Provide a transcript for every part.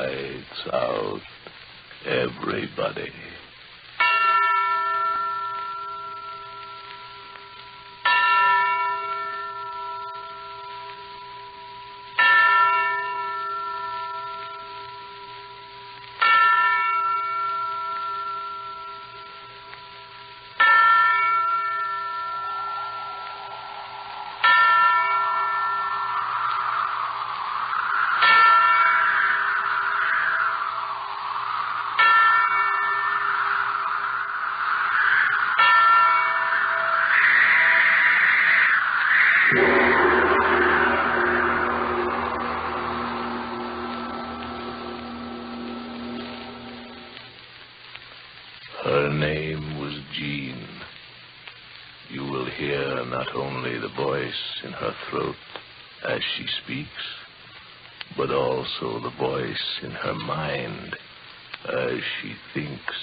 Lights out, everybody. Her name was Jean. You will hear not only the voice in her throat as she speaks, but also the voice in her mind as she thinks.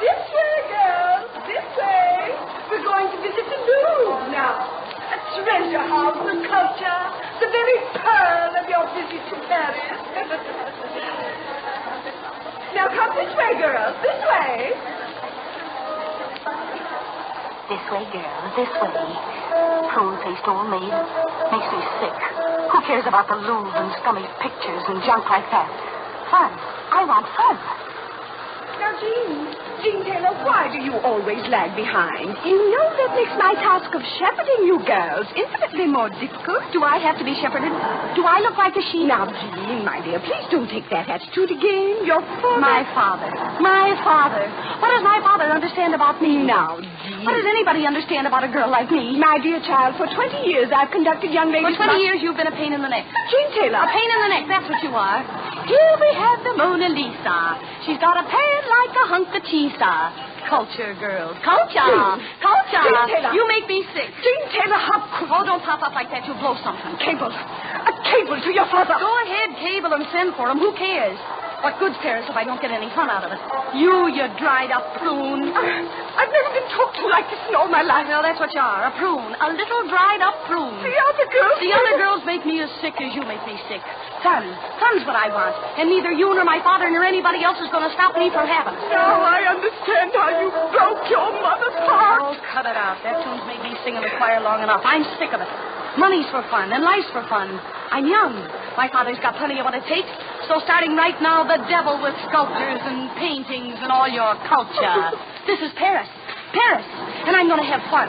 This way, girls, this way. We're going to visit the Louvre now. A treasure house of culture, the very pearl of your visit to Paris. Now come this way, girls, this way. This way, girl, this way. Prune-faced old maid. Makes me sick. Who cares about the Louvre and scummy pictures and junk like that? Fun. I want fun. Now, Jean Taylor, why do you always lag behind? You know that makes my task of shepherding you girls infinitely more difficult. Do I have to be shepherded? Do I look like a sheep? Now, Jean, my dear, please don't take that attitude again. Your father... My father. What does my father understand about me? Now, Jean... What does anybody understand about a girl like me? My dear child, for 20 years I've conducted young ladies... For 20 years you've been a pain in the neck. Jean Taylor... A pain in the neck, that's what you are. Here we have the Mona Lisa. She's got a pan like a hunk of cheese. Culture, girls. Culture. Jean Taylor. You make me sick. Jean Taylor, how could... Oh, don't pop up like that. You'll blow something. Cable. A cable to your father. Go ahead, cable and send for him. Who cares? What good's Paris if I don't get any fun out of it? You dried up prune. I've never been talked to like this in all my life. Well, that's what you are, a prune. A little dried up prune. The other girls make me as sick as you make me sick. Fun's what I want. And neither you nor my father nor anybody else is going to stop me from having it. Now I understand how you broke your mother's heart. Oh, cut it out. That tune's made me sing in the choir long enough. I'm sick of it. Money's for fun, and life's for fun. I'm young. My father's got plenty of what it takes. So starting right now, the devil with sculptures and paintings and all your culture. This is Paris. And I'm going to have fun.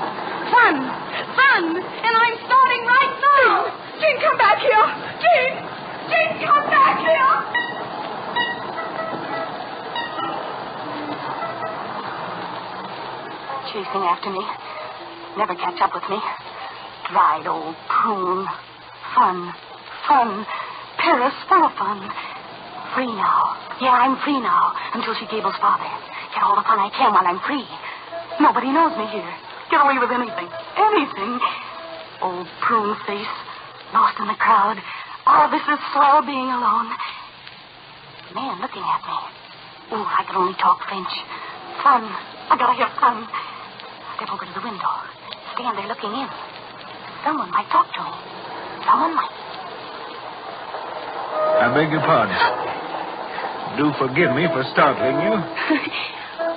Fun. And I'm starting right now. Jean, come back here. Jean, come back here. Chasing after me. Never catch up with me. Dried old prune. Fun. Paris full of fun. Free now. Yeah, I'm free now. Until she cables father. Get all the fun I can while I'm free. Nobody knows me here. Get away with anything. Old prune face. Lost in the crowd. Oh, this is swell being alone. Man looking at me. Ooh, I could only talk French. Fun. I gotta have fun. Step over to the window. Stand there looking in. Someone might talk to me. Someone might. I beg your pardon. Do forgive me for startling you.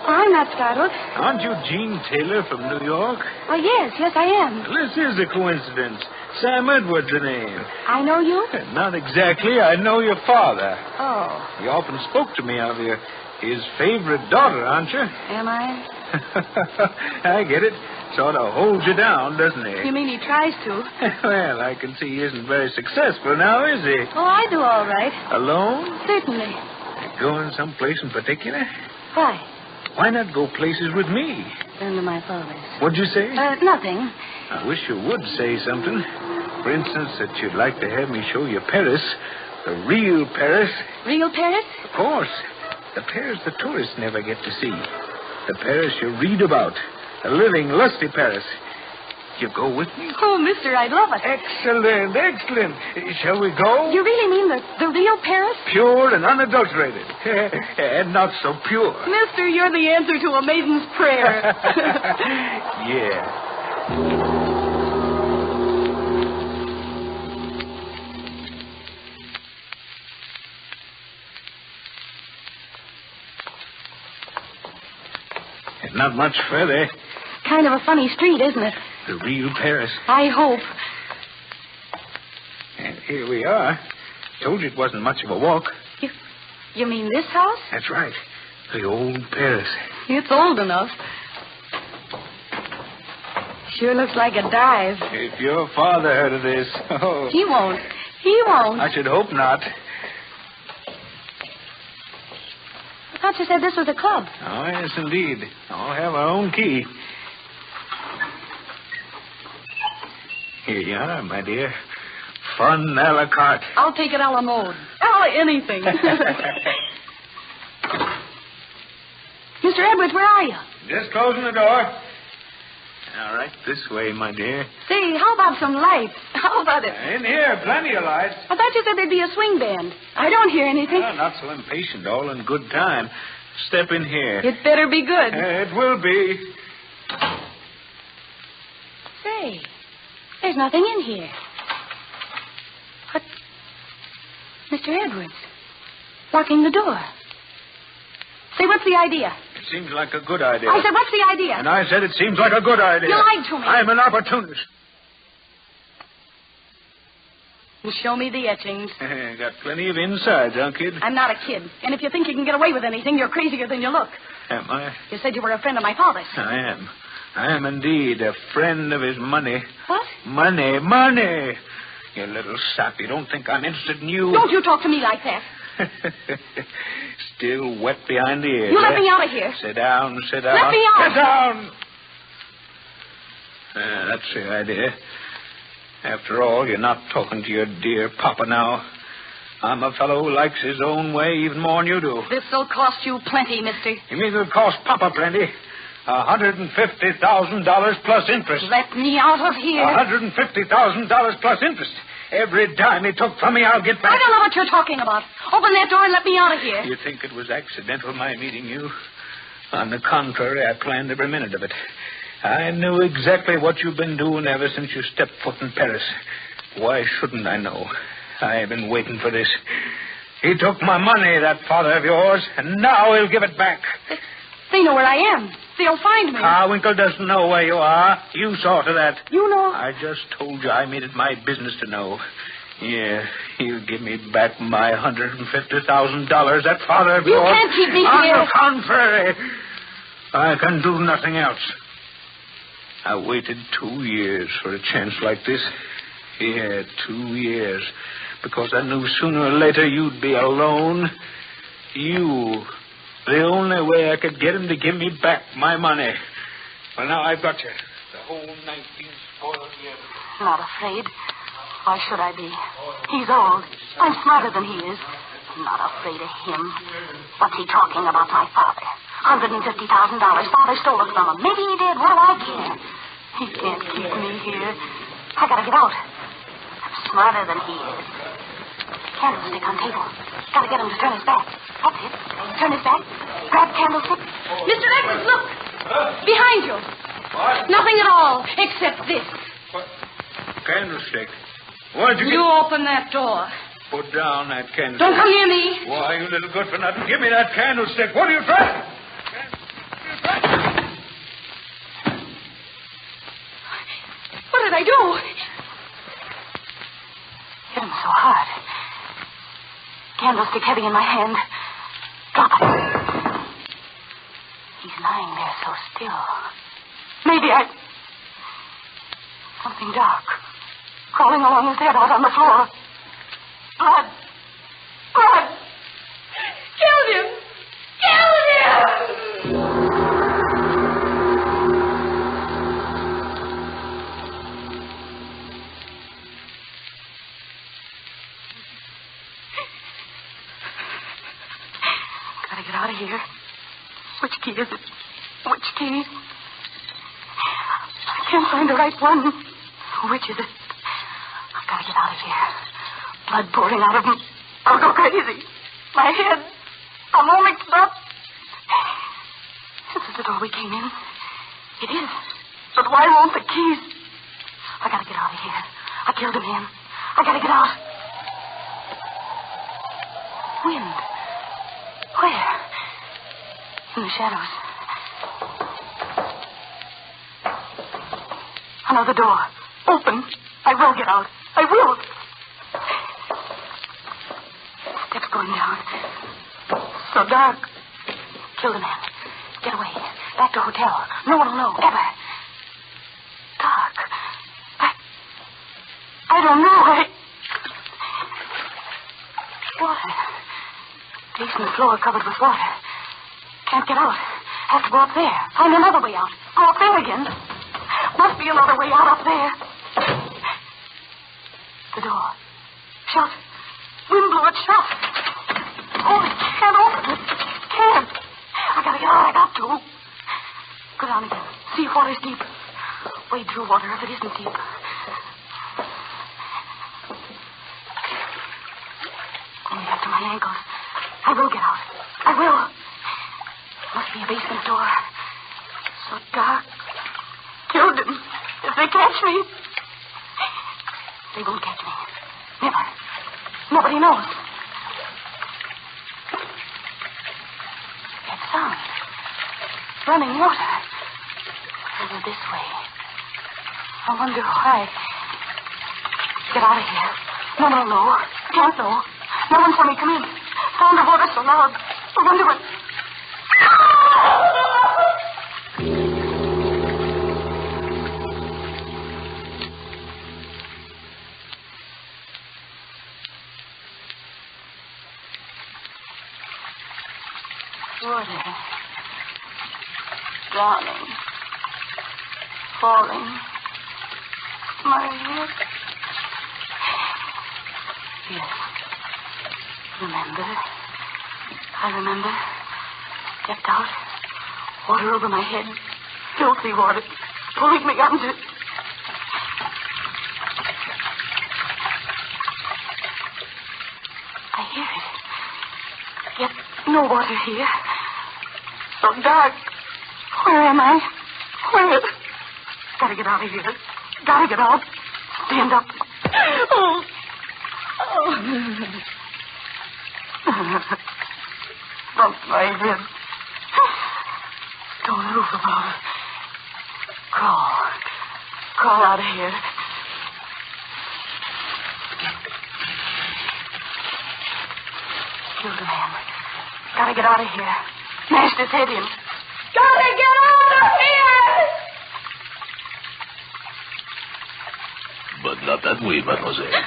I'm not startled. Aren't you Jean Taylor from New York? Oh, yes, I am. This is a coincidence. Sam Edwards, the name. I know you? Not exactly. I know your father. Oh. He often spoke to me of you. His favorite daughter, aren't you? Am I? I get it. Sort of holds you down, doesn't he? You mean he tries to? Well, I can see he isn't very successful now, is he? Oh, I do all right. Alone? Certainly. Going someplace in particular? Why? Why not go places with me? Then to my father's. What'd you say? Nothing. I wish you would say something. For instance, that you'd like to have me show you Paris. The real Paris. Real Paris? Of course. The Paris the tourists never get to see. The Paris you read about. A living, lusty Paris. You go with me? Oh, mister, I'd love it. Excellent. Shall we go? You really mean the real Paris? Pure and unadulterated. And not so pure. Mister, you're the answer to a maiden's prayer. Yeah. Not much further. Kind of a funny street, isn't it? The real Paris. I hope. And here we are. Told you it wasn't much of a walk. You mean this house? That's right. The old Paris. It's old enough. Sure looks like a dive. If your father heard of this... Oh. He won't. He won't. I should hope not. I thought you said this was a club. Oh, yes, indeed. I'll have our own key. Here you are, my dear. Fun a la carte. I'll take it a la mode. A la anything. Mr. Edwards, where are you? Just closing the door. All right, this way, my dear. Say, how about some lights? How about it? In here, plenty of lights. I thought you said there'd be a swing band. I don't hear anything. Oh, not so impatient, all in good time. Step in here. It better be good. It will be. Say, there's nothing in here. What? Mr. Edwards, locking the door. Say, what's the idea? It seems like a good idea. I said, what's the idea? And I said it seems like a good idea. You lied to me. I'm an opportunist. Well, show me the etchings. Got plenty of insides, huh, kid? I'm not a kid. And if you think you can get away with anything, you're crazier than you look. Am I? You said you were a friend of my father's. I am. I am indeed a friend of his money. What? Money. You little sap. You don't think I'm interested in you? Don't you talk to me like that. Still wet behind the ears. You let me out of here. Sit down. Let me out. Sit down. That's the idea. After all, you're not talking to your dear papa now. I'm a fellow who likes his own way even more than you do. This'll cost you plenty, mister. You mean it'll cost Papa plenty? $150,000 plus interest. Let me out of here. $150,000 plus interest. Every dime he took from me, I'll get back. I don't know what you're talking about. Open that door and let me out of here. You think it was accidental, my meeting you? On the contrary, I planned every minute of it. I knew exactly what you've been doing ever since you stepped foot in Paris. Why shouldn't I know? I've been waiting for this. He took my money, that father of yours, and now he'll give it back. They know where I am. They'll find me. Carwinkle doesn't know where you are. You saw to that. You know? I just told you I made it my business to know. Yeah, he'll give me back my $150,000, that father of yours. You can't keep me here. On the contrary, I can do nothing else. I waited 2 years for a chance like this. Yeah, 2 years. Because I knew sooner or later you'd be alone. You. The only way I could get him to give me back my money. Well, now I've got you. The whole 19 spoiled years. Not afraid. Why should I be? He's old. I'm smarter than he is. I'm not afraid of him. What's he talking about, my father? $150,000. Father stole it from him. Maybe he did. What do I care? He can't keep me here. I gotta get out. I'm smarter than he is. Candlestick on table. Gotta get him to turn his back. That's it. Turn his back. Grab candlestick. Mr. Edwards, look. Behind you. What? Nothing at all, except this. What? Candlestick? What'd you You get? open that door. Put down that candlestick. Don't come near me. Why, you little good for nothing. Give me that candlestick. What are you trying? What did I do? Hit him so hard. Candlestick heavy in my hand. Drop it. He's lying there so still. Maybe something dark. Crawling along his head out on the floor. Blood. Blood. Killed him. Killed him. Gotta get out of here. Which key is it? Which key? I can't find the right one. Which is it? I've got to get out of here. Blood pouring out of me. I'll go crazy. My head. I'm all mixed up. This is the door we came in. It is. The Why won't the keys? I gotta get out of here. I killed a man. I gotta get out. Wind. Where? In the shadows. Another door. Open. I will get out. I will. Steps going down. So dark. Kill the man. Get away. Back to hotel. No one will know. Ever. Dark. I don't know. Water. Basement floor covered with water. Can't get out. Have to go up there. Find another way out. Go up there again. Must be another way out up there. The door. Shut. Wind blew it shut. Oh, I can't open it. Can't. I gotta get out. I got to. Go down again. See if water's deep. Wade through water if it isn't deep. Only up to my ankles. I will get out. I will. Must be a basement door. So dark. Killed them. If they catch me. They won't catch me. Never. Nobody knows. That sound. Running water. Over this way. I wonder why. Get out of here. No one will know. Can't know. No one saw me come in. Sound of water so loud. I wonder what... Water. Drowning. Falling. My head. Yes. Remember. I remember. Stepped out. Water over my head. Filthy water. Pulling me under. I hear it. Yet no water here. So dark. Where am I? Where? Gotta get out of here. Gotta get out. Stand up. Oh. Bumped my head. Don't move about it. Crawl. Crawl out of here. Killed a man. Gotta get out of here. Smashed his head in. Gotta get out of here! But not that way, mademoiselle.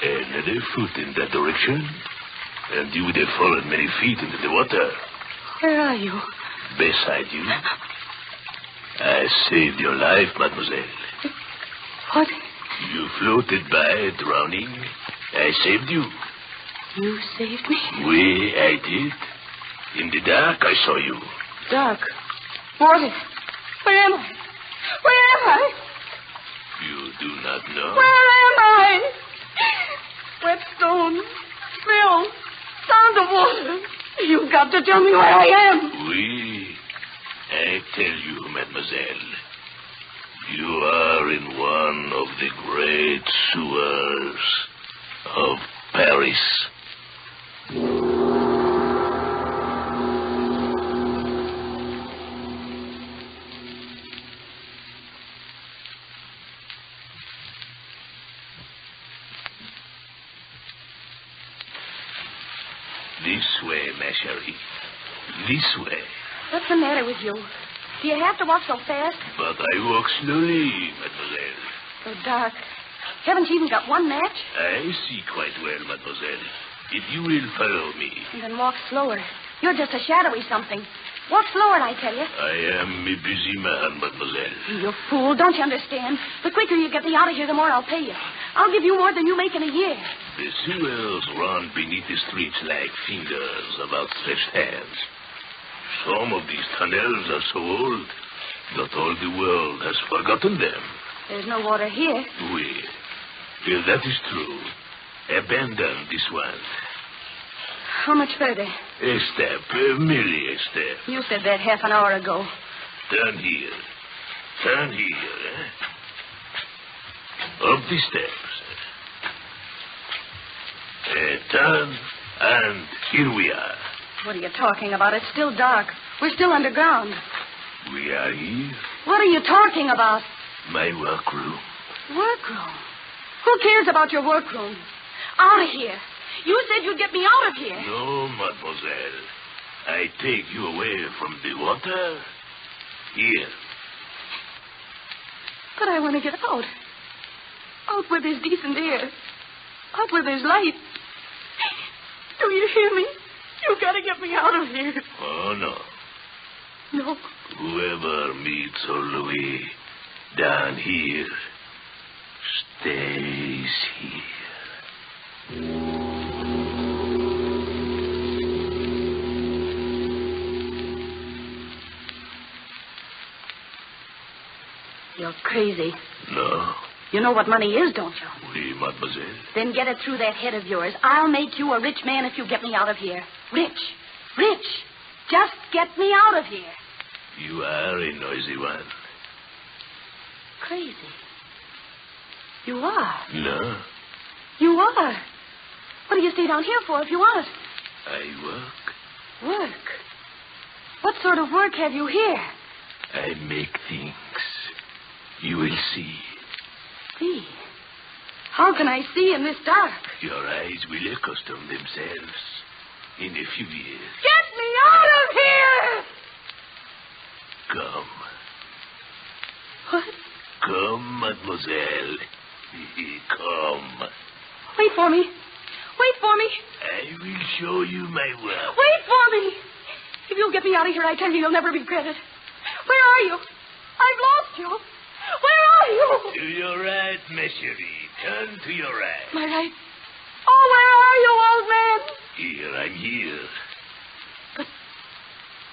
Another foot in that direction, and you would have fallen many feet into the water. Where are you? Beside you. I saved your life, mademoiselle. What? You floated by, drowning. I saved you. You saved me? Oui, I did. In the dark, I saw you. Dark. Water. Where am I? Where am I? You do not know? Where am I? Wet stone. Smell. Sound of water. You've got to tell me where I am. Oui. I tell you, mademoiselle. You are in one of the great sewers of Paris. This way, ma chérie. This way. What's the matter with you? Do you have to walk so fast? But I walk slowly, mademoiselle. So dark. Haven't you even got one match? I see quite well, mademoiselle. If you will follow me. And then walk slower. You're just a shadowy something. Walk slower, I tell you. I am a busy man, mademoiselle. You fool. Don't you understand? The quicker you get me out of here, the more I'll pay you. I'll give you more than you make in a year. The sewers run beneath the streets like fingers of outstretched hands. Some of these tunnels are so old that all the world has forgotten them. There's no water here. Oui. If that is true, abandon this one. How much further? A step, merely a step. You said that half an hour ago. Turn here. Turn here, eh? Up the steps. Turn, and here we are. What are you talking about? It's still dark. We're still underground. We are here. What are you talking about? My workroom. Workroom? Who cares about your workroom? Out of here. You said you'd get me out of here. No, mademoiselle. I take you away from the water. Here. But I want to get out. Out where there's decent air. Out where there's light. Do you hear me? You've got to get me out of here. Oh, no. No. Whoever meets old Louis down here stays here. You're crazy. No. You know what money is, don't you? Oui, mademoiselle. Then get it through that head of yours. I'll make you a rich man if you get me out of here. Rich. Rich. Just get me out of here. You are a noisy one. Crazy. You are. No. You are. What do you stay down here for if you aren't? I work. Work? What sort of work have you here? I make things. You will see. See? How can I see in this dark? Your eyes will accustom themselves in a few years. Get me out of here! Come. What? Come, mademoiselle. Come. Wait for me. Wait for me. I will show you my work. Wait for me. If you'll get me out of here, I tell you, you'll never regret it. Where are you? I've lost you. Where are you? To your right, ma chérie. Turn to your right. My right? Oh, where are you, old man? Here, I'm here.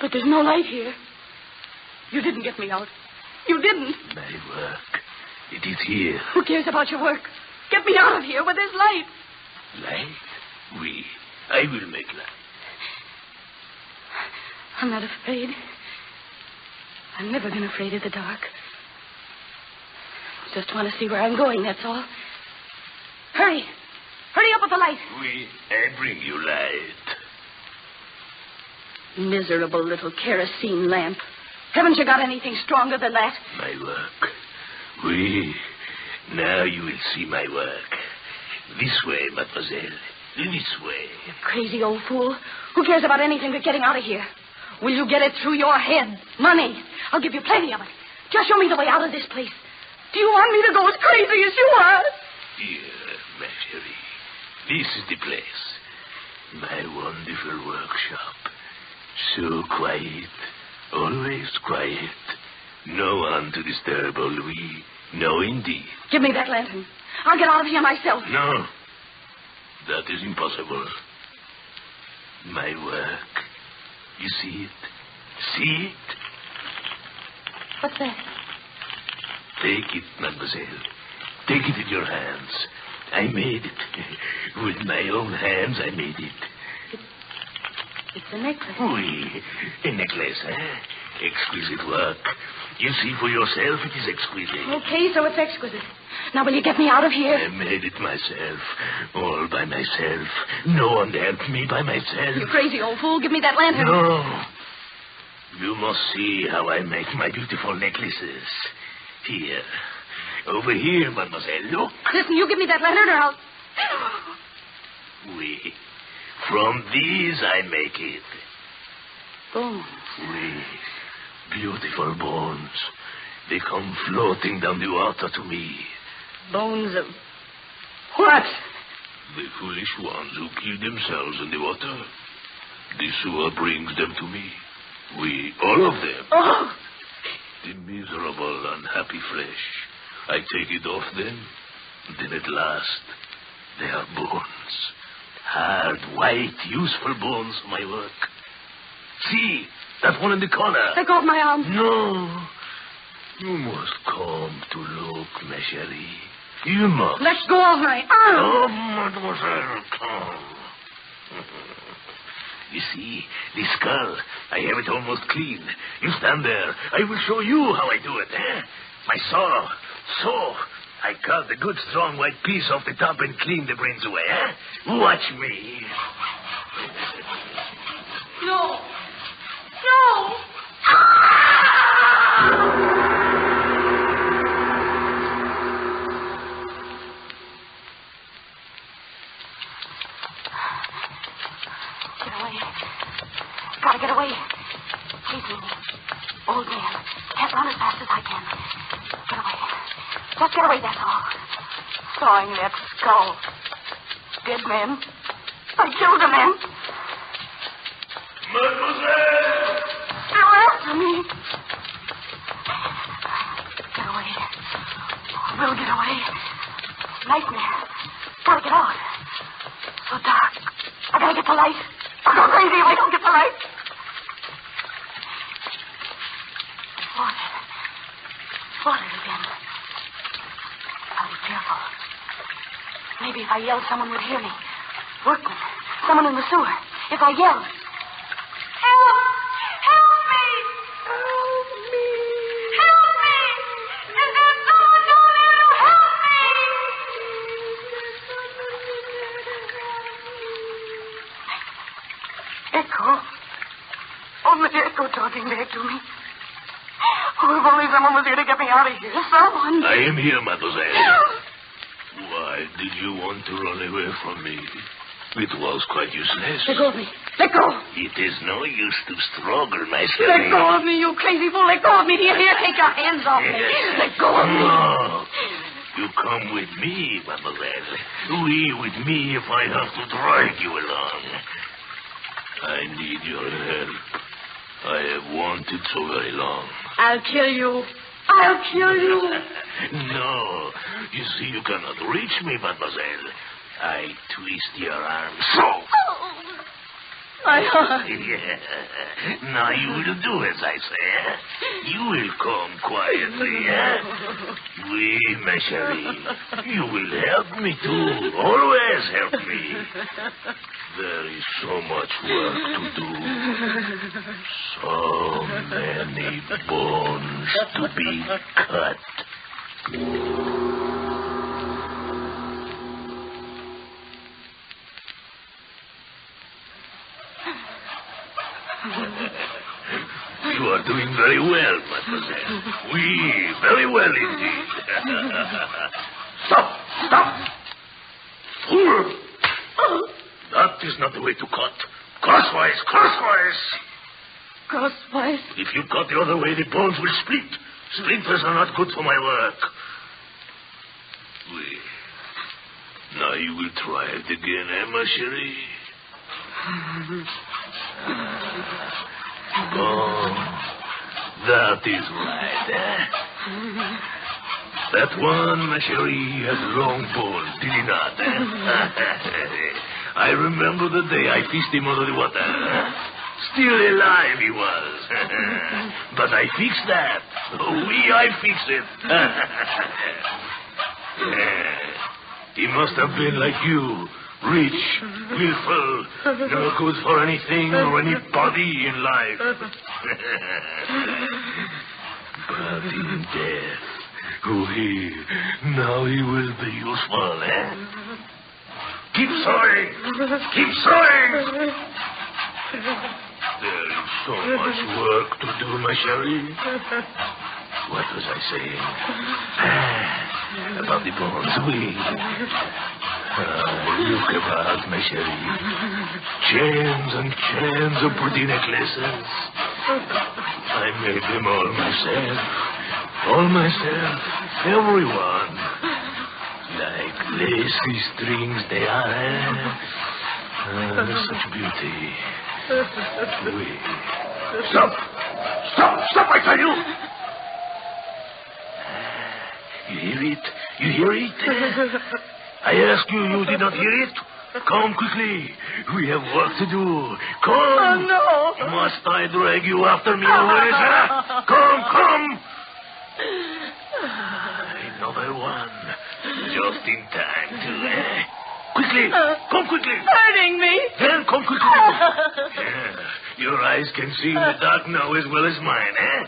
But there's no light here. You didn't get me out. You didn't. My work. It is here. Who cares about your work? Get me out of here where there's light. Light? Oui. I will make light. I'm not afraid. I've never been afraid of the dark. Just want to see where I'm going, that's all. Hurry. Hurry up with the light. Oui. I bring you light. Miserable little kerosene lamp. Haven't you got anything stronger than that? My work. Oui. Now you will see my work. This way, mademoiselle. This way. You crazy old fool. Who cares about anything but getting out of here? Will you get it through your head? Money. I'll give you plenty of it. Just show me the way out of this place. Do you want me to go as crazy as you are? Here, ma chérie. This is the place. My wonderful workshop. So quiet. Always quiet. No one to disturb old Louis. No, indeed. Give me that lantern. I'll get out of here myself. No. That is impossible. My work. You see it? See it? What's that? Take it, mademoiselle. Take it in your hands. I made it. With my own hands, I made it. It's a necklace. Oui, a necklace, eh? Exquisite work. You see for yourself it is exquisite. Okay, so it's exquisite. Now, will you get me out of here? I made it myself. All by myself. No one helped me by myself. You crazy old fool. Give me that lantern. No. You must see how I make my beautiful necklaces. Here. Over here, mademoiselle. Look. Listen, you give me that lantern or I'll... Oui. From these I make it. Bones. Oui. Beautiful bones. They come floating down the water to me. Bones of... What? The foolish ones who kill themselves in the water. The sewer brings them to me. We, all of them. Oh! The miserable, unhappy flesh. I take it off them. Then at last, they are bones. Hard, white, useful bones for my work. See, that one in the corner. Take off my arm. No. You must come to look, ma chérie. You must. Let go of my arm. Oh, mademoiselle, come. You see, the skull, I have it almost clean. You stand there. I will show you how I do it, eh? My saw. So, I cut the good strong white piece off the top and clean the brains away, eh? Watch me. No. No. Get away. Gotta get away. Chasing me. Old man. Can't run as fast as I can. Get away. Just get away, that's all. Sawing that skull. Dead men. I killed the men. Mademoiselle! They're after me. Get away. We'll get away. Nightmare. Gotta get out. So dark. I gotta get the light. I'll go crazy if I don't get the light. Water again. I'll be careful. Maybe if I yelled, someone would hear me. Workmen. Someone in the sewer. If I yelled. Help! Help me! Help me! Help me! Is there someone down there to help me? Echo. Only Echo talking back to me. Oh, if only someone was here to get me out of here. Someone. I am here, mademoiselle. Why did you want to run away from me? It was quite useless. Let go of me. Let go. It is no use to struggle, my son. Let go of me, you crazy fool. Let go of me. Here, take your hands off me. Let go of me. No. You come with me, mademoiselle. With me if I have to drag you along. I need your help. I have wanted so very long. I'll kill you. I'll kill you. No. You see, you cannot reach me, mademoiselle. I twist your arm so. My heart. Yeah. Now you will do as I say. You will come quietly, eh? Oui, ma chérie. You will help me too. Always help me. There is so much work to do. So many bones to be cut. You are doing very well, mademoiselle. Oui, very well indeed. Stop! Fool! That is not the way to cut. Crosswise! Crosswise? If you cut the other way, the bones will split. Splinters are not good for my work. Oui. Now you will try it again, eh, ma chérie? Oh, that is right, eh? That one, ma chérie, has long bones, did he not? I remember the day I fished him under the water. Still alive he was. But I fixed that. I fixed it. He must have been like you. Rich, willful, no good for anything or anybody in life. But in death, now he will be useful, eh? Keep sawing! There is so much work to do, ma chérie. What was I saying? About the bones, oui. Look about, ma chérie. Chains and chains of pretty necklaces. I made them all myself. Everyone. Like lacy strings they are, eh? Such beauty. Oui. Stop, I tell you! You hear it? I ask you, you did not hear it? Come quickly. We have work to do. Come. Oh, no. Must I drag you after me always, huh? Come. Another one. Just in time to, Quick. quickly. Come quickly. Hurting me. Then come quickly. Your eyes can see in the dark now as well as mine, eh?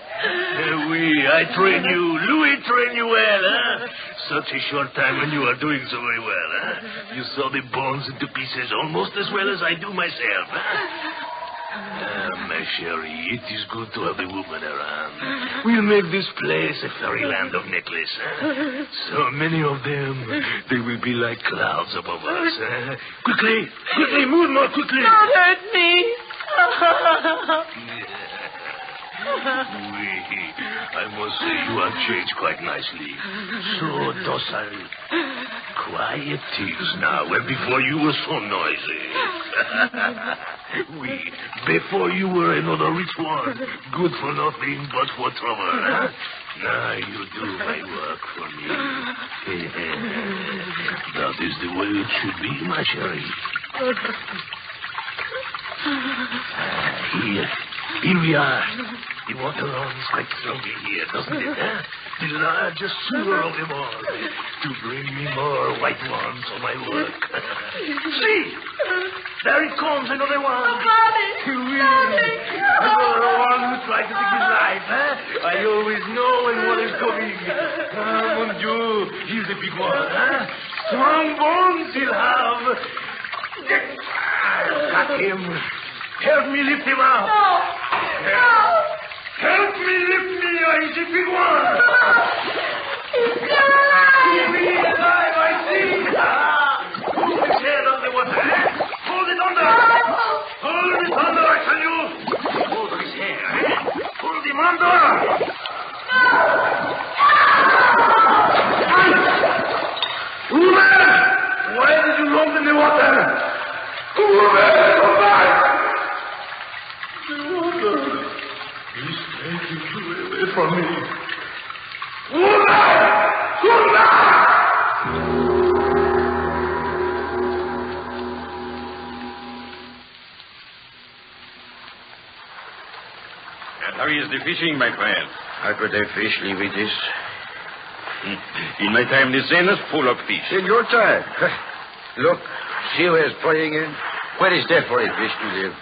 I train you. Louis train you well, eh? Such a short time and you are doing so very well, eh? You saw the bones into pieces almost as well as I do myself, eh? My chérie, it is good to have a woman around. We'll make this place a fairyland of necklace, eh? So many of them, they will be like clouds above us, eh? Quickly, move more quickly. Don't hurt me. I must say you have changed quite nicely. So docile. Quiet tears now, and before you were so noisy. Before you were another rich one, good for nothing but for trouble. Huh? Now you do my work for me. That is the way it should be, my cherry. Here we are. The water runs quite slowly here, doesn't it? Huh? The largest sewer of them all, to bring me more white ones for my work. See, there it comes, another one. Another one who tried to take his life. Huh? I always know when one is coming. Mon Dieu, he's a big one. Huh? Strong bones he'll have. Got him. Help me lift him up. No. Help me lift me, he's a big one. He's still alive. He's alive, I see. Pull his head up the water. Hold it under. Hold it under, I tell you. Hold his hair. Hold him under. Woman! Why did you lump in the water? Woman, come back! The water is taking you away from me. Woman! Come back! And how is the fishing, my friend? How could I fish, leave it this? In my time, the Seine is full of fish. In your time? Look, see where's playing in? Where is there for a fish to live?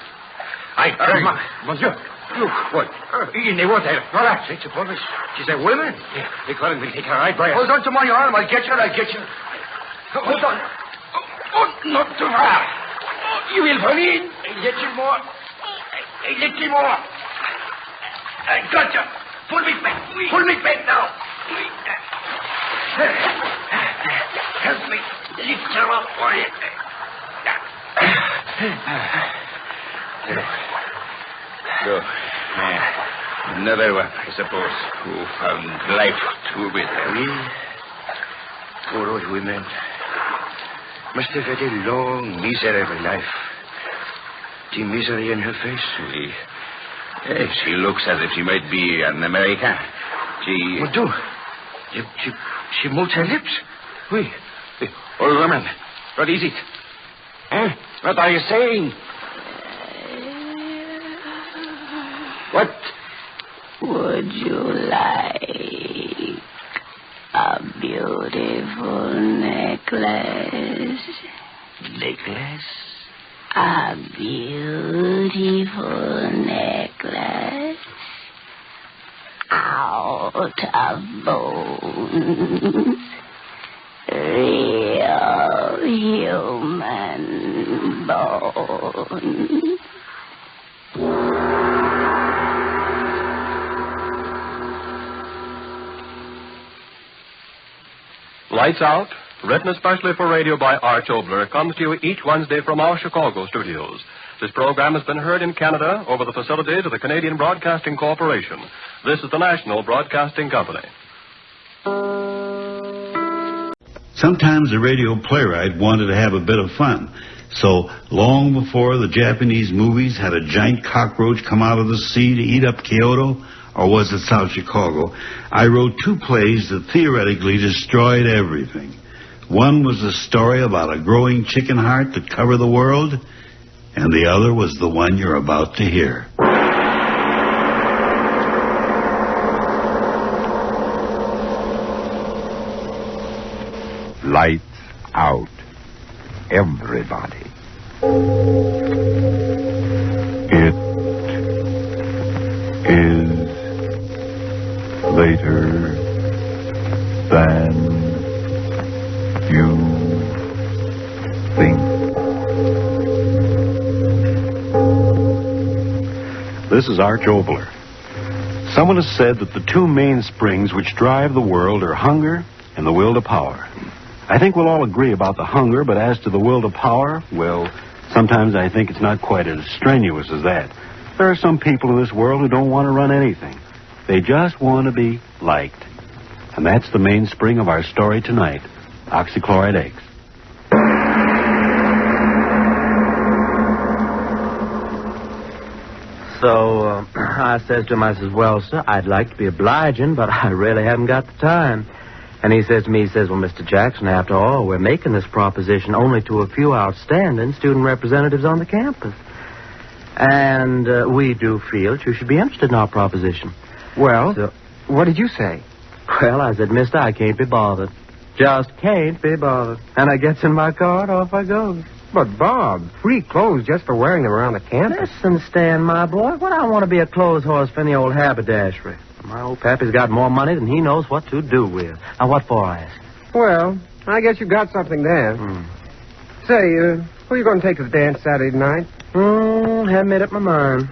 Monsieur, Look, what? in the water. Relax, it's a police. She's a woman. The current will take her right by us. Hold on to my arm. I'll get you. Hold on. Oh, not too far. Oh, you will fall in. A little more. A little more. I got you. Pull me back. Pull me back now. Help me. Lift her up for you. Go. Another one, I suppose, who found life too bitter. Oui. Poor old women. Must have had a long, miserable life. The misery in her face. Oui. She looks as if she might be an American. What do? She moves her lips. Oui. Old woman, what is it? Huh? What are you saying? What? Would you like a beautiful necklace? Necklace? A beautiful necklace out of bones. Real human bones. Lights Out, written especially for radio by Arch Obler, comes to you each Wednesday from our Chicago studios. This program has been heard in Canada over the facilities of the Canadian Broadcasting Corporation. This is the National Broadcasting Company. Sometimes the radio playwright wanted to have a bit of fun. So, long before the Japanese movies had a giant cockroach come out of the sea to eat up Kyoto, or was it South Chicago, I wrote two plays that theoretically destroyed everything. One was a story about a growing chicken heart that covered the world, and the other was the one you're about to hear. Lights Out. everybody. It is later than you think. This is Arch Obler. Someone has said that the two main springs which drive the world are hunger and the will to power. I think we'll all agree about the hunger, but as to the will to power, well, sometimes I think it's not quite as strenuous as that. There are some people in this world who don't want to run anything. They just want to be liked. And that's the mainspring of our story tonight, oxychloride eggs. So, I says to him, I says, well, sir, I'd like to be obliging, but I really haven't got the time. And he says to me, he says, well, Mr. Jackson, after all, we're making this proposition only to a few outstanding student representatives on the campus. And we do feel that you should be interested in our proposition. Well, So, what did you say? well, I said, mister, I can't be bothered. Just can't be bothered. And I gets in my car and off I goes. But, Bob, free clothes just for wearing them around the campus. Listen, Stan, my boy, what I want to be a clothes horse for any old haberdashery. My old pappy's got more money than he knows what to do with. Now, what for, I ask? Well, I guess you got something there. Say, who are you going to take to the dance Saturday night? Haven't made up my mind.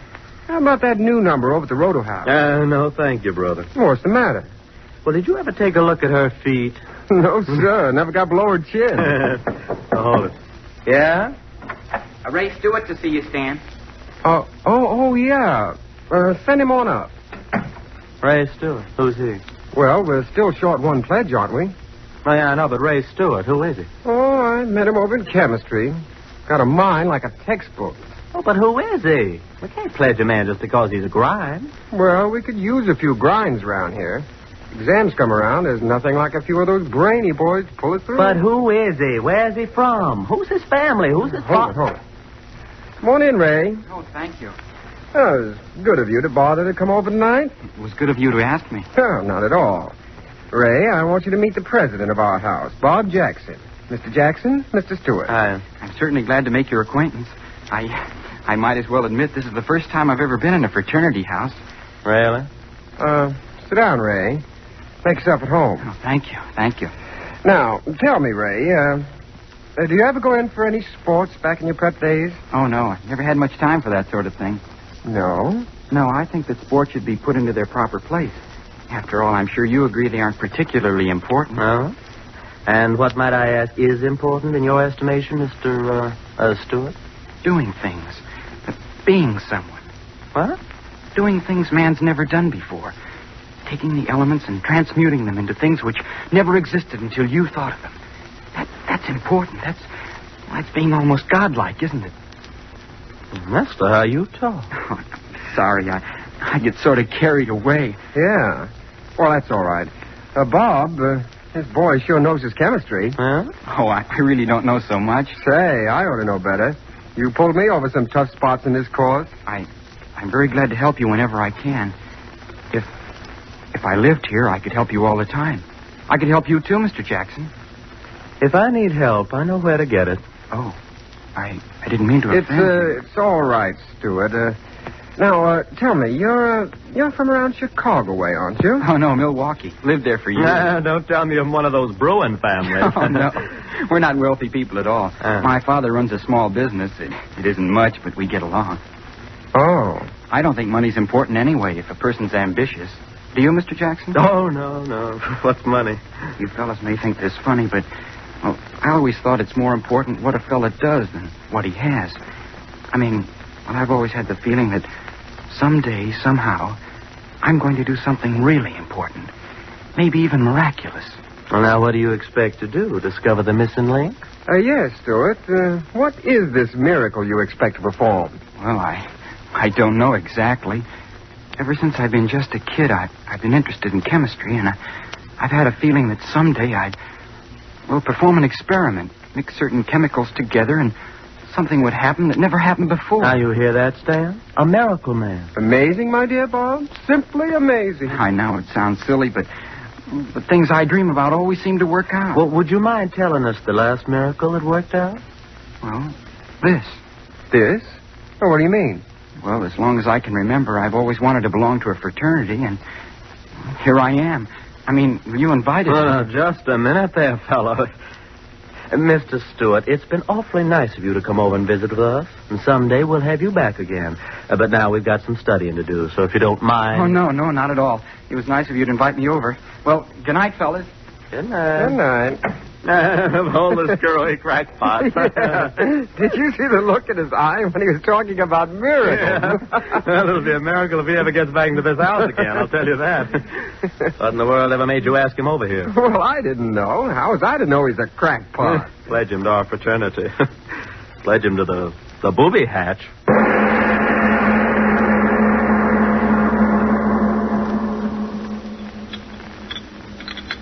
How about that new number over at the Roto House? No, thank you, brother. What's the matter? Well, did you ever take a look at her feet? No, sir. Never got below her chin. Hold it. Yeah? Ray Stewart to see you, Stan. Oh, yeah. Send him on up. Ray Stewart. Who's he? Well, we're still short one pledge, aren't we? Oh, yeah, I know, but Ray Stewart, who is he? Oh, I met him over in chemistry. Got a mind like a textbook. Oh, but who is he? We can't pledge a man just because he's a grind. Well, we could use a few grinds around here. Exams come around, there's nothing like a few of those brainy boys to pull it through. But who is he? Where's he from? Who's his family? Who's his Hold it. Come on in, Ray. Oh, thank you. Oh, it was good of you to bother to come over tonight. It was good of you to ask me. Oh, not at all. Ray, I want you to meet the president of our house, Bob Jackson. Mr. Jackson, Mr. Stewart. I'm certainly glad to make your acquaintance. I might as well admit this is the first time I've ever been in a fraternity house. Really? Sit down, Ray. Make yourself at home. Oh, thank you. Now, tell me, Ray, do you ever go in for any sports back in your prep days? Oh, no, I never had much time for that sort of thing. No? No, I think that sports should be put into their proper place. After all, I'm sure you agree they aren't particularly important. Oh? And what, might I ask, is important in your estimation, Mr. Stewart? Doing things. Being someone. What? Doing things man's never done before. Taking the elements and transmuting them into things which never existed until you thought of them. That's important. That's being almost godlike, isn't it? Mister, how you talk. Oh, sorry, I get sort of carried away. Yeah. Well, that's all right. Bob, this boy sure knows his chemistry. Huh? Oh, I really don't know so much. Say, I ought to know better. You pulled me over some tough spots in this course. I'm very glad to help you whenever I can. If I lived here, I could help you all the time. I could help you too, Mr. Jackson. If I need help, I know where to get it. Oh, I didn't mean to offend you. It's all right, Stewart. Now, tell me, you're from around Chicago way, aren't you? Oh, no, Milwaukee. Lived there for years. Don't tell me I'm one of those brewing families. Oh, no. We're not wealthy people at all. My father runs a small business. It isn't much, but we get along. Oh. I don't think money's important anyway if a person's ambitious. Do you, Mr. Jackson? Oh, no. What's money? You fellas may think this funny, but I always thought it's more important what a fella does than what he has. I've always had the feeling that someday, somehow, I'm going to do something really important. Maybe even miraculous. Well, now, what do you expect to do? Discover the missing link? Yes, Stewart. What is this miracle you expect to perform? Well, I don't know exactly. Ever since I've been just a kid, I've been interested in chemistry, and I've had a feeling that someday I'd perform an experiment, mix certain chemicals together, and something would happen that never happened before. Now you hear that, Stan? A miracle man. Amazing, my dear Bob. Simply amazing. I know it sounds silly, but things I dream about always seem to work out. Well, would you mind telling us the last miracle that worked out? Well, this. This? Oh, what do you mean? Well, as long as I can remember, I've always wanted to belong to a fraternity, and here I am. I mean, you invited me. Just a minute there, fellow. Mr. Stewart, it's been awfully nice of you to come over and visit with us. And someday we'll have you back again. But now we've got some studying to do, so if you don't mind... Oh, no, not at all. It was nice of you to invite me over. Well, good night, fellas. Good night. Good night. All the screwy crackpot. Yeah. Did you see the look in his eye when he was talking about miracles? Yeah. Well, it'll be a miracle if he ever gets back into this house again, I'll tell you that. What in the world ever made you ask him over here? Well, I didn't know. How was I to know he's a crackpot? Pledge him to our fraternity. Pledge him to the booby hatch.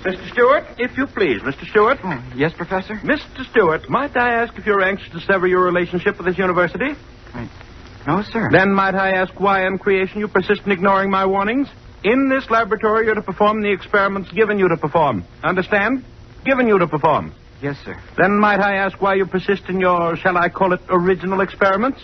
Mr. Stewart, if you please, Mr. Stewart. Yes, Professor? Mr. Stewart, might I ask if you're anxious to sever your relationship with this university? No, sir. Then might I ask why in creation you persist in ignoring my warnings? In this laboratory, you're to perform the experiments given you to perform. Understand? Given you to perform. Yes, sir. Then might I ask why you persist in your, shall I call it, original experiments?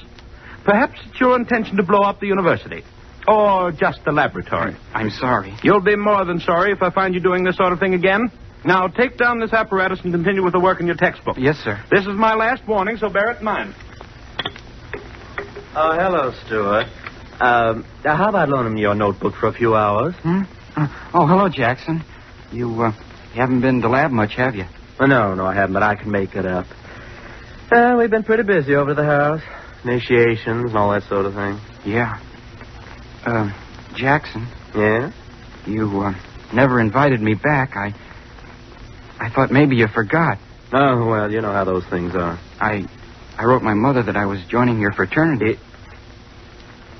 Perhaps it's your intention to blow up the university. Or just the laboratory. I'm sorry. You'll be more than sorry if I find you doing this sort of thing again. Now, take down this apparatus and continue with the work in your textbook. Yes, sir. This is my last warning, so bear it in mind. Oh, hello, Stewart. How about loaning me your notebook for a few hours? Oh, hello, Jackson. You haven't been to lab much, have you? No, I haven't, but I can make it up. We've been pretty busy over the house. Initiations and all that sort of thing. Yeah. Jackson. Yeah? You, never invited me back. I thought maybe you forgot. Oh, well, you know how those things are. I wrote my mother that I was joining your fraternity.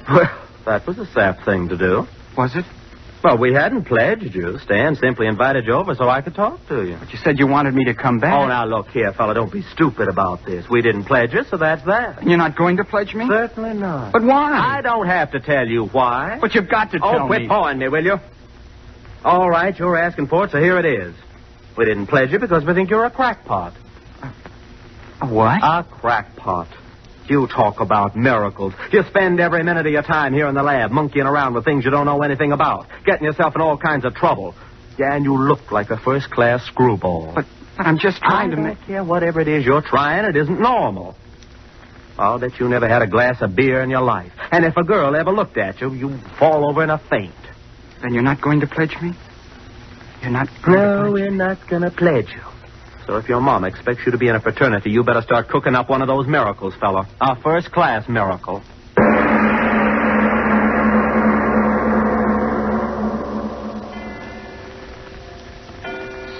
Well, that was a sap thing to do. Was it? Well, we hadn't pledged you. Stan simply invited you over so I could talk to you. But you said you wanted me to come back. Oh, now, look here, fella. Don't be stupid about this. We didn't pledge you, so that's that. And you're not going to pledge me? Certainly not. But why? I don't have to tell you why. But you've got to tell me. Oh, quit pawing me, will you? All right, you're asking for it, so here it is. We didn't pledge you because we think you're a crackpot. A what? A crackpot. You talk about miracles. You spend every minute of your time here in the lab monkeying around with things you don't know anything about, getting yourself in all kinds of trouble. Yeah, and you look like a first-class screwball. But I'm just trying to make... Yeah, whatever it is you're trying, it isn't normal. I'll bet you never had a glass of beer in your life. And if a girl ever looked at you, you'd fall over in a faint. Then you're not going to pledge me? You're not going to pledge No, we're not going to pledge you. So if your mom expects you to be in a fraternity, you better start cooking up one of those miracles, fella. A first-class miracle.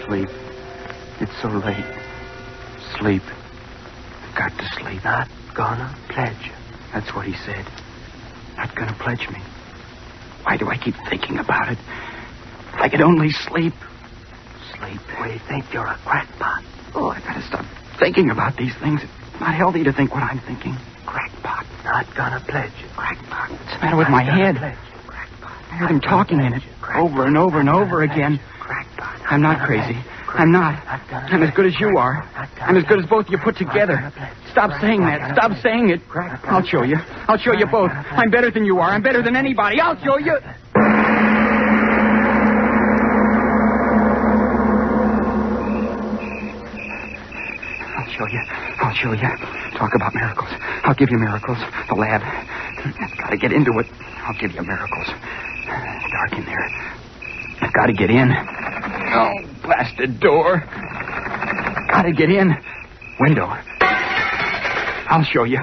Sleep. It's so late. Sleep. I've got to sleep. Not gonna pledge you. That's what he said. Not gonna pledge me. Why do I keep thinking about it? If I could only sleep. Sleep. We think you're a crackpot. Oh, I gotta stop thinking about these things. It's not healthy to think what I'm thinking. Crackpot. Not gonna pledge you. Crackpot. What's the matter with my head? I heard him talking in it over and over and over again. I'm not crazy. I'm not. I'm as good as you are. I'm as good as both of you put together. Stop saying that. Stop saying it. I'll show you. I'll show you both. I'm better than you are. I'm better than anybody. I'll show you. I'll show you. Talk about miracles. I'll give you miracles. The lab. I've got to get into it. I'll give you miracles. It's dark in there. I've got to get in. Oh, blasted door. Got to get in. Window. I'll show you.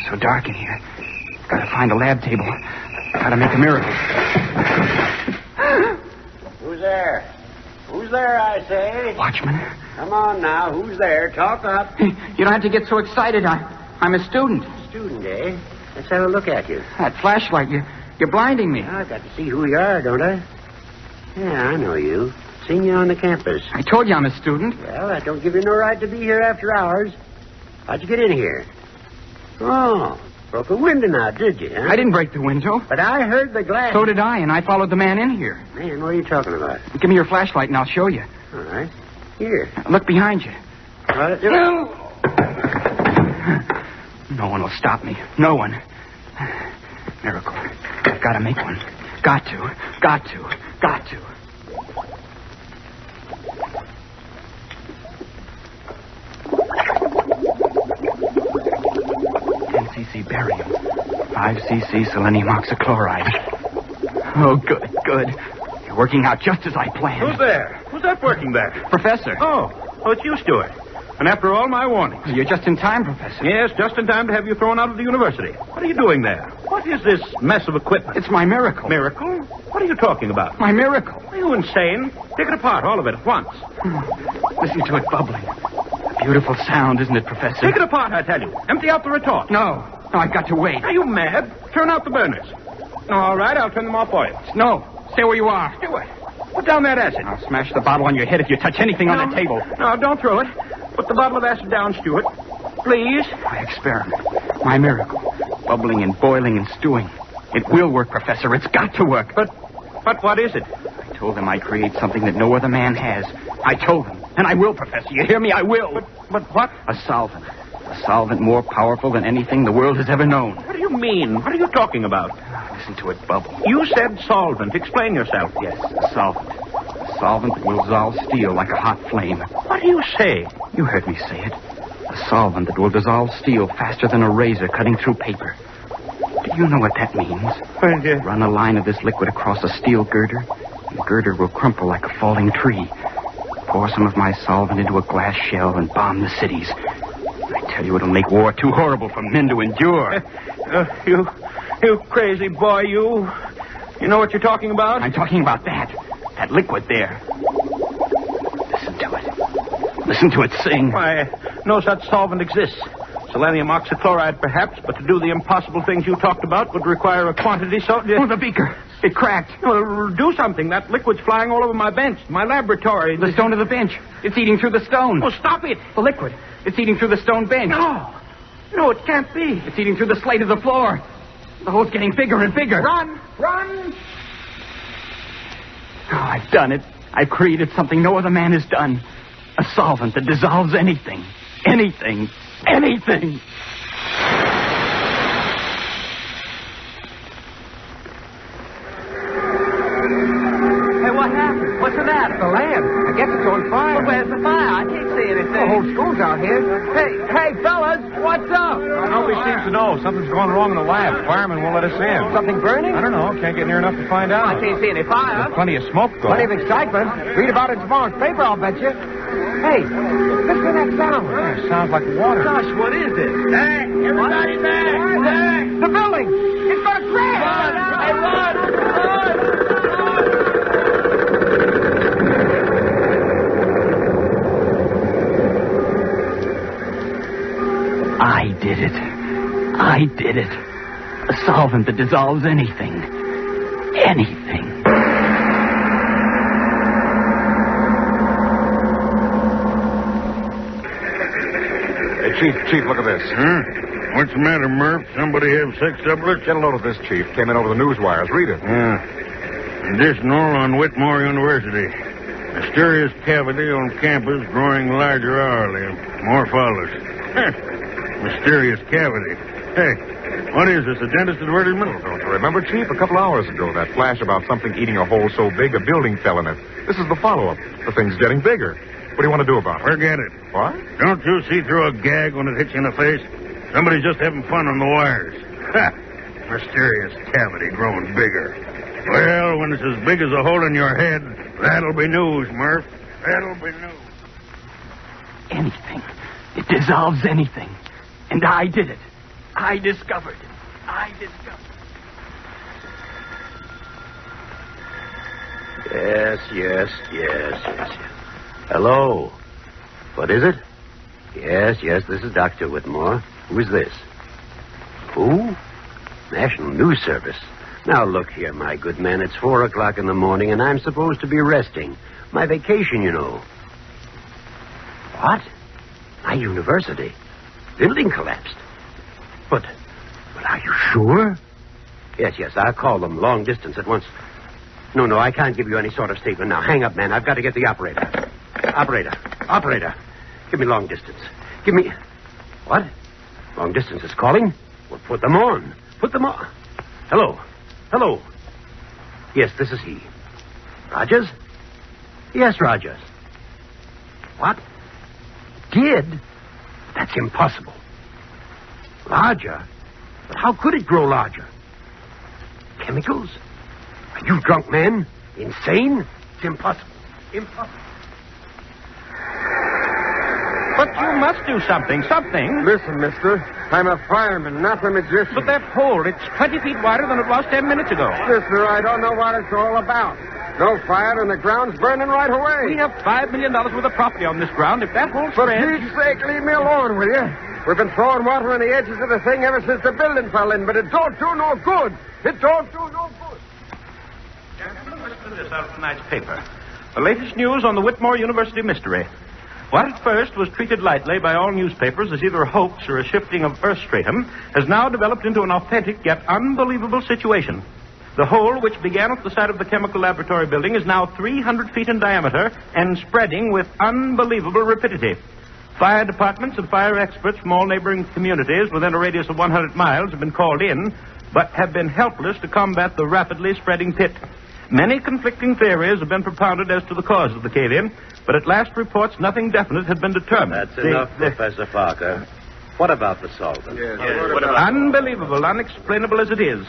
So dark in here. Got to find a lab table. Got to make a miracle. Who's there? Who's there, I say? Watchman. Come on now. Who's there? Talk up. You don't have to get so excited. I'm a student. Student, eh? Let's have a look at you. That flashlight, you're blinding me. I've got to see who you are, don't I? Yeah, I know you. Seen you on the campus. I told you I'm a student. Well, that don't give you no right to be here after hours. How'd you get in here? Oh, broke a window now, did you, huh? I didn't break the window. But I heard the glass. So did I, and I followed the man in here. Man, what are you talking about? Give me your flashlight, and I'll show you. All right. Here. Look behind you. No one will stop me. No one. Miracle. I've got to make one. Got to. 10 cc barium. 5 cc selenium oxychloride. Oh, good. You're working out just as I planned. Who's there? Who's that working there? Professor. Oh, it's you, Stuart. And after all my warnings. You're just in time, Professor. Yes, just in time to have you thrown out of the university. What are you doing there? What is this mess of equipment? It's my miracle. Miracle? What are you talking about? My miracle. Are you insane? Take it apart, all of it, at once. Listen to it bubbling. A beautiful sound, isn't it, Professor? Take it apart, I tell you. Empty out the retort. No, I've got to wait. Are you mad? Turn out the burners. All right, I'll turn them off for you. No, stay where you are. Do it. Put down that acid. I'll smash the bottle on your head if you touch anything on the table. No, don't throw it. Put the bottle of acid down, Stuart. Please. My experiment. My miracle. Bubbling and boiling and stewing. It will work, Professor. It's got to work. But what is it? I told them I'd create something that no other man has. I told them. And I will, Professor. You hear me? I will. But what? A solvent. A solvent more powerful than anything the world has ever known. What do you mean? What are you talking about? Listen to it bubble. You said solvent. Explain yourself. Yes, a solvent. A solvent that will dissolve steel like a hot flame. What do you say? You heard me say it. A solvent that will dissolve steel faster than a razor cutting through paper. Do you know what that means? Run a line of this liquid across a steel girder, and the girder will crumple like a falling tree. Pour some of my solvent into a glass shell and bomb the cities. I tell you, it'll make war too horrible for men to endure. You crazy boy, you. You know what you're talking about? I'm talking about that. That liquid there. Listen to it sing. Why, no such solvent exists. Selenium oxychloride, perhaps, but to do the impossible things you talked about would require a quantity so... Oh, the beaker. It cracked. Well, do something. That liquid's flying all over my bench, my laboratory. The stone of the bench. It's eating through the stone. Oh, stop it. The liquid. It's eating through the stone bench. No, it can't be. It's eating through the slate of the floor. The hole's getting bigger and bigger. Run! Oh, I've done it. I've created something no other man has done. A solvent that dissolves anything. Anything. Hey, what happened? What's the matter? The lamp. I guess it's on fire. Well, where's the fire? I can't see anything. The whole school's out here. Hey, fellas, what's up? Nobody seems to know. Something's gone wrong in the lab. Firemen won't let us in. Something burning? I don't know. Can't get near enough to find out. I can't see any fire. There's plenty of smoke going. Plenty of excitement. Read about it in tomorrow's paper, I'll bet you. Hey, listen to that sound. It sounds like water. Gosh, what is it? Hey, everybody back! The building! It's going to crash! Run! I did it. A solvent that dissolves anything. Anything. Hey, Chief, look at this. Huh? What's the matter, Murph? Somebody have sex doublets? Get a load of this, Chief. Came in over the news wires. Read it. Additional on Whitmore University. Mysterious cavity on campus growing larger hourly. More follows. Mysterious cavity. Hey, what is this, a dentist advertisement? Oh, don't you remember, Chief? A couple hours ago, that flash about something eating a hole so big a building fell in it. This is the follow-up. The thing's getting bigger. What do you want to do about it? Forget it. What? Don't you see through a gag when it hits you in the face? Somebody's just having fun on the wires. Ha! Mysterious cavity growing bigger. Well, when it's as big as a hole in your head, that'll be news, Murph. That'll be news. Anything. It dissolves anything. And I did it. I discovered it. Yes. Hello. What is it? Yes, this is Dr. Whitmore. Who is this? Who? National News Service. Now, look here, my good man. It's 4 o'clock in the morning, and I'm supposed to be resting. My vacation, you know. What? My university. Building collapsed. But are you sure? Yes, I'll call them long distance at once. No, I can't give you any sort of statement now. Hang up, man. I've got to get the operator. Operator. Give me long distance. Give me... What? Long distance is calling? Well, put them on. Put them on. Hello. Hello. Yes, this is he. Rogers? Yes, Rogers. What? Did? That's impossible. Larger? But how could it grow larger? Chemicals? Are you drunk, man? Insane? It's impossible. Impossible. But you must do something. Listen, mister. I'm a fireman, not a magician. But that hole, it's 20 feet wider than it was 10 minutes ago. Mister, I don't know what it's all about. No fire and the ground's burning right away. We have $5 million worth of property on this ground. If that hole For spreads... Pete's sake, leave me alone, will you? We've been throwing water on the edges of the thing ever since the building fell in, but it don't do no good. It don't do no good. This out of tonight's paper. The latest news on the Whitmore University mystery. What at first was treated lightly by all newspapers as either a hoax or a shifting of earth stratum has now developed into an authentic yet unbelievable situation. The hole, which began at the site of the chemical laboratory building, is now 300 feet in diameter and spreading with unbelievable rapidity. Fire departments and fire experts from all neighboring communities within a radius of 100 miles have been called in, but have been helpless to combat the rapidly spreading pit. Many conflicting theories have been propounded as to the cause of the cave-in, but at last reports nothing definite had been determined. That's enough, Professor Parker. What about the solvent? Unbelievable, unexplainable as it is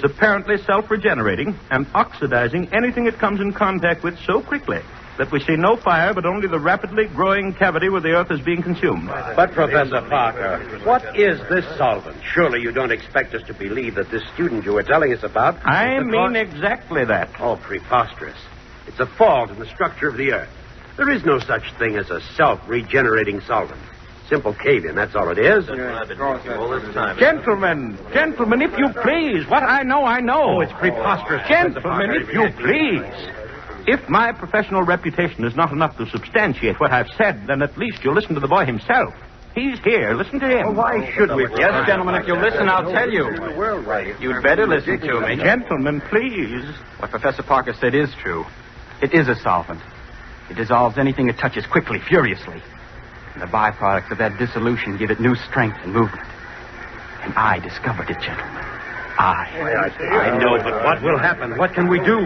apparently self-regenerating and oxidizing anything it comes in contact with so quickly that we see no fire but only the rapidly growing cavity where the earth is being consumed. But, Professor Parker, what is this solvent? Surely you don't expect us to believe that this student you were telling us about... I mean exactly that. Oh, preposterous. It's a fault in the structure of the earth. There is no such thing as a self-regenerating solvent. Simple cave-in, that's all it is. Gentlemen, if you please. What I know, I know. Oh, it's preposterous. Gentlemen, if you please. If my professional reputation is not enough to substantiate what I've said, then at least you'll listen to the boy himself. He's here. Listen to him. Well, why should we? Yes, gentlemen, if you'll listen, I'll tell you. You'd better listen to me. Gentlemen, please. What Professor Parker said is true. It is a solvent. It dissolves anything it touches quickly, furiously. And the byproducts of that dissolution give it new strength and movement. And I discovered it, gentlemen. I know, but what will happen? What can we do?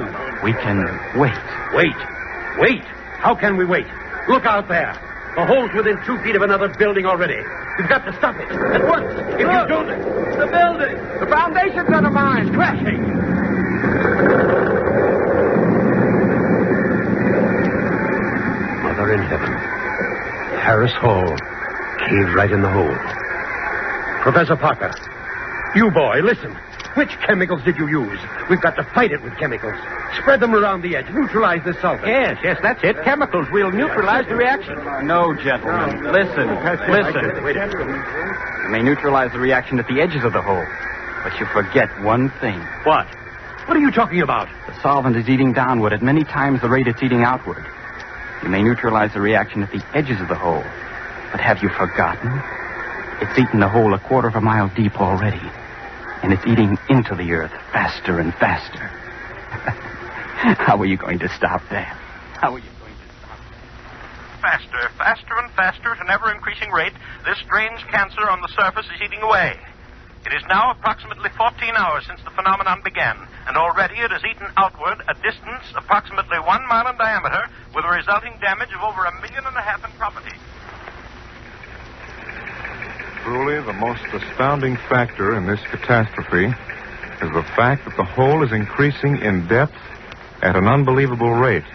We can wait. Wait? How can we wait? Look out there. The hole's within 2 feet of another building already. We've got to stop it. At once. If you don't... The building! The foundation's undermined. Crashing. Mother in heaven. Harris Hall. Caved right in the hole. Professor Parker. You boy, listen. Which chemicals did you use? We've got to fight it with chemicals. Spread them around the edge. Neutralize this solvent. Yes, that's it. Chemicals. We'll neutralize the reaction. No, gentlemen. Listen. You may neutralize the reaction at the edges of the hole. But you forget one thing. What? What are you talking about? The solvent is eating downward at many times the rate it's eating outward. You may neutralize the reaction at the edges of the hole. But have you forgotten? It's eaten the hole 1/4 mile deep already. And it's eating into the earth faster and faster. How are you going to stop that? Faster and faster at an ever-increasing rate, this strange cancer on the surface is eating away. It is now approximately 14 hours since the phenomenon began, and already it has eaten outward a distance approximately 1 mile in diameter, with a resulting damage of over 1.5 million in property. Truly, the most astounding factor in this catastrophe is the fact that the hole is increasing in depth at an unbelievable rate.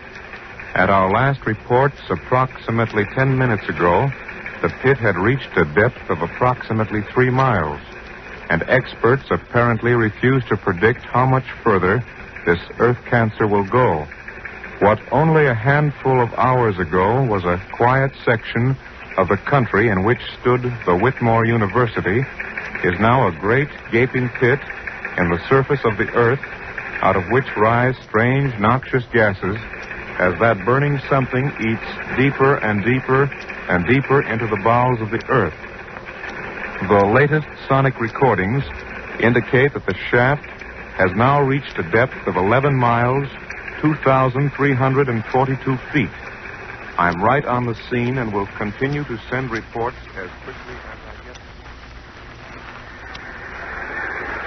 At our last reports, approximately 10 minutes ago, the pit had reached a depth of approximately 3 miles, and experts apparently refuse to predict how much further this earth cancer will go. What only a handful of hours ago was a quiet section of the country in which stood the Whitmore University is now a great gaping pit in the surface of the earth, out of which rise strange noxious gases as that burning something eats deeper and deeper and deeper into the bowels of the earth. The latest sonic recordings indicate that the shaft has now reached a depth of 11 miles, 2,342 feet. I'm right on the scene and will continue to send reports as quickly as I get them.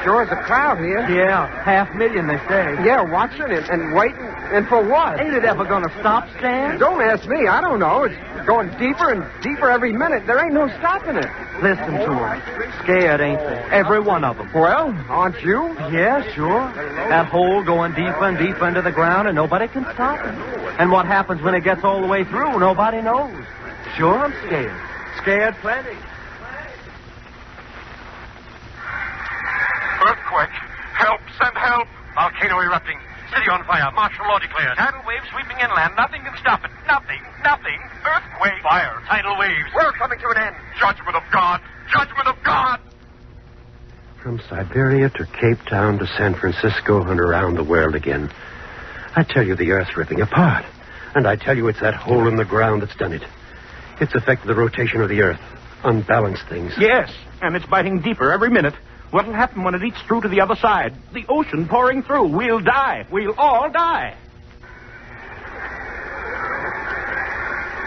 Sure is a crowd here. Yeah, 500,000, they say. Yeah, watching and waiting. And for what? Ain't it ever going to stop, Stan? Don't ask me. I don't know. It's going deeper and deeper every minute. There ain't no stopping it. Listen to them. Scared, ain't they? Every one of them. Well, aren't you? Yeah, sure. That hole going deeper and deeper into the ground, and nobody can stop it. And what happens when it gets all the way through, nobody knows. Sure, I'm scared. Scared plenty. Earthquake. Help. Send help. Volcano erupting. City on fire. Martial law declared. Tidal waves sweeping inland. Nothing can stop it. Nothing. Nothing. Earthquake. Fire. Tidal waves. We're coming to an end. Judgment of God. Judgment of God. From Siberia to Cape Town to San Francisco and around the world again. I tell you, the Earth's ripping apart. And I tell you, it's that hole in the ground that's done it. It's affected the rotation of the Earth. Unbalanced things. Yes, and it's biting deeper every minute. What'll happen when it eats through to the other side? The ocean pouring through. We'll die. We'll all die.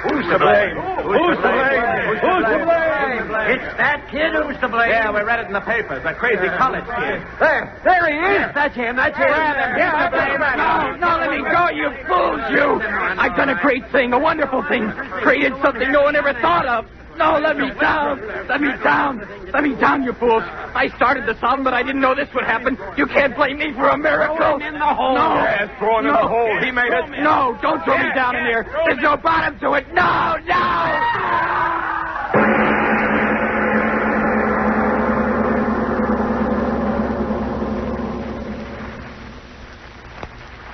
Who's to blame? Who's to blame? Who's to blame? It's that kid who's to blame. Yeah, we read it in the papers. That crazy college kid. There he is. Yes, that's him. That's him. No, let me go, you fools, you. I've done a great thing, a wonderful thing. Created something no one ever thought of. No, let me down. Let me down. Let me down, you fools. I started the song, but I didn't know this would happen. You can't blame me for a miracle. Throw him in the hole. No. Yes, throw him in the hole. He made it. No, don't throw me down in there. There's no bottom to it. No, no.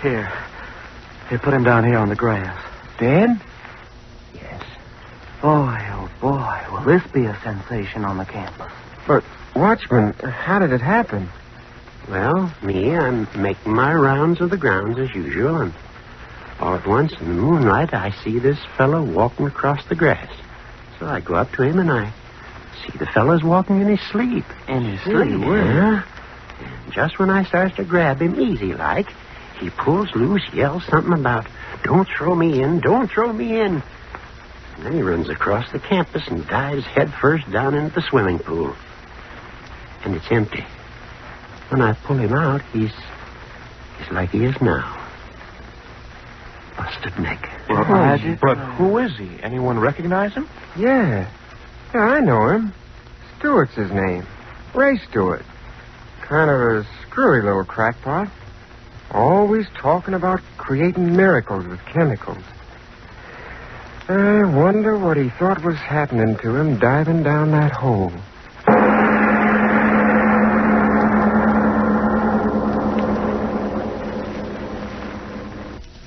Here, put him down here on the grass. Dead? Boy, oh boy, will this be a sensation on the campus. But, Watchman, how did it happen? Well, I'm making my rounds of the grounds as usual, and all at once in the moonlight I see this fellow walking across the grass. So I go up to him and I see the fellow's walking in his sleep. In his sleep? Yeah. And just when I starts to grab him easy-like, he pulls loose, yells something about, "Don't throw me in, don't throw me in." And then he runs across the campus and dives headfirst down into the swimming pool. And it's empty. When I pull him out, he's like he is now. Busted neck. But who is he? Anyone recognize him? Yeah, I know him. Stewart's his name. Ray Stewart. Kind of a screwy little crackpot. Always talking about creating miracles with chemicals. I wonder what he thought was happening to him diving down that hole.